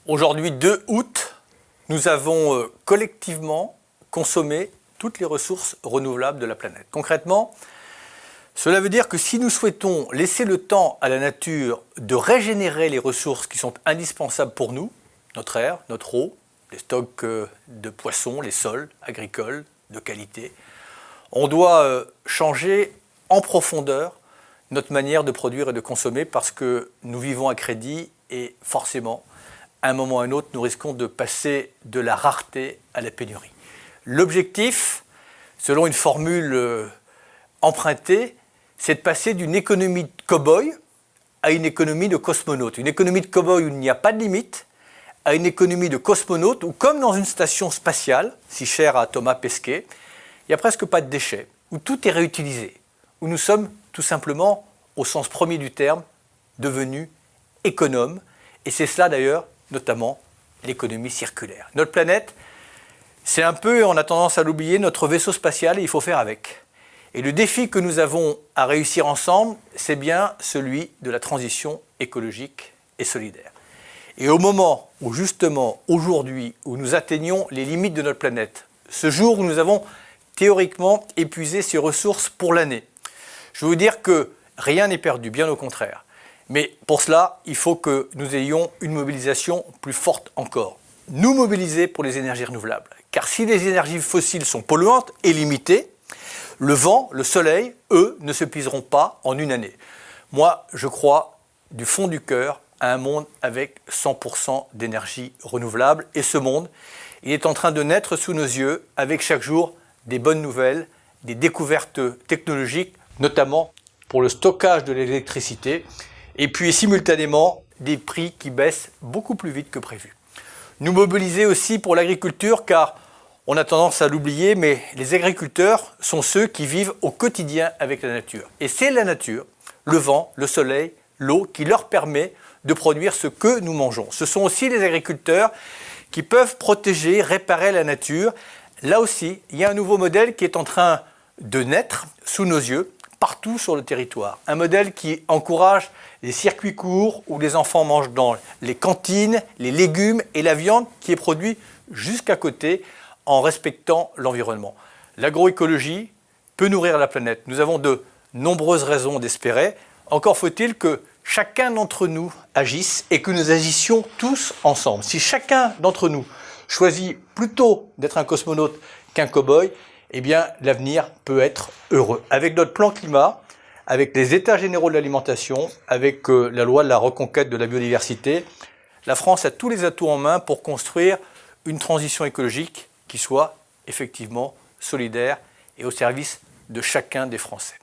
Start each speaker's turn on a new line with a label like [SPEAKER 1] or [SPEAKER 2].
[SPEAKER 1] Aujourd'hui, 2 août, nous avons collectivement consommé toutes les ressources renouvelables de la planète. Concrètement, cela veut dire que si nous souhaitons laisser le temps à la nature de régénérer les ressources qui sont indispensables pour nous, notre air, notre eau, les stocks de poissons, les sols agricoles de qualité, on doit changer en profondeur notre manière de produire et de consommer parce que nous vivons à crédit et forcément, à un moment ou à un autre, nous risquons de passer de la rareté à la pénurie. L'objectif, selon une formule empruntée, c'est de passer d'une économie de cow-boy à une économie de cosmonaute. Une économie de cow-boy où il n'y a pas de limite, à une économie de cosmonaute où, comme dans une station spatiale, si chère à Thomas Pesquet, il n'y a presque pas de déchets, où tout est réutilisé, où nous sommes tout simplement, au sens premier du terme, devenus économes. Et c'est cela d'ailleurs, notamment, l'économie circulaire. Notre planète, c'est un peu, on a tendance à l'oublier, notre vaisseau spatial et il faut faire avec. Et le défi que nous avons à réussir ensemble, c'est bien celui de la transition écologique et solidaire. Et au moment où justement, aujourd'hui, où nous atteignons les limites de notre planète, ce jour où nous avons théoriquement épuisé ses ressources pour l'année, je veux vous dire que rien n'est perdu, bien au contraire. Mais pour cela, il faut que nous ayons une mobilisation plus forte encore. Nous mobiliser pour les énergies renouvelables. Car si les énergies fossiles sont polluantes et limitées, le vent, le soleil, eux, ne se puiseront pas en une année. Moi, je crois du fond du cœur à un monde avec 100% d'énergie renouvelable. Et ce monde, il est en train de naître sous nos yeux avec chaque jour des bonnes nouvelles, des découvertes technologiques, notamment pour le stockage de l'électricité, et puis simultanément des prix qui baissent beaucoup plus vite que prévu. Nous mobiliser aussi pour l'agriculture car on a tendance à l'oublier, mais les agriculteurs sont ceux qui vivent au quotidien avec la nature. Et c'est la nature, le vent, le soleil, l'eau qui leur permet de produire ce que nous mangeons. Ce sont aussi les agriculteurs qui peuvent protéger, réparer la nature. Là aussi, il y a un nouveau modèle qui est en train de naître sous nos yeux, partout sur le territoire. Un modèle qui encourage les circuits courts où les enfants mangent dans les cantines, les légumes et la viande qui est produite jusqu'à côté en respectant l'environnement. L'agroécologie peut nourrir la planète. Nous avons de nombreuses raisons d'espérer. Encore faut-il que chacun d'entre nous agisse et que nous agissions tous ensemble. Si chacun d'entre nous choisit plutôt d'être un cosmonaute qu'un cow-boy, eh bien l'avenir peut être heureux. Avec notre plan climat, avec les états généraux de l'alimentation, avec la loi de la reconquête de la biodiversité, la France a tous les atouts en main pour construire une transition écologique qui soit effectivement solidaire et au service de chacun des Français.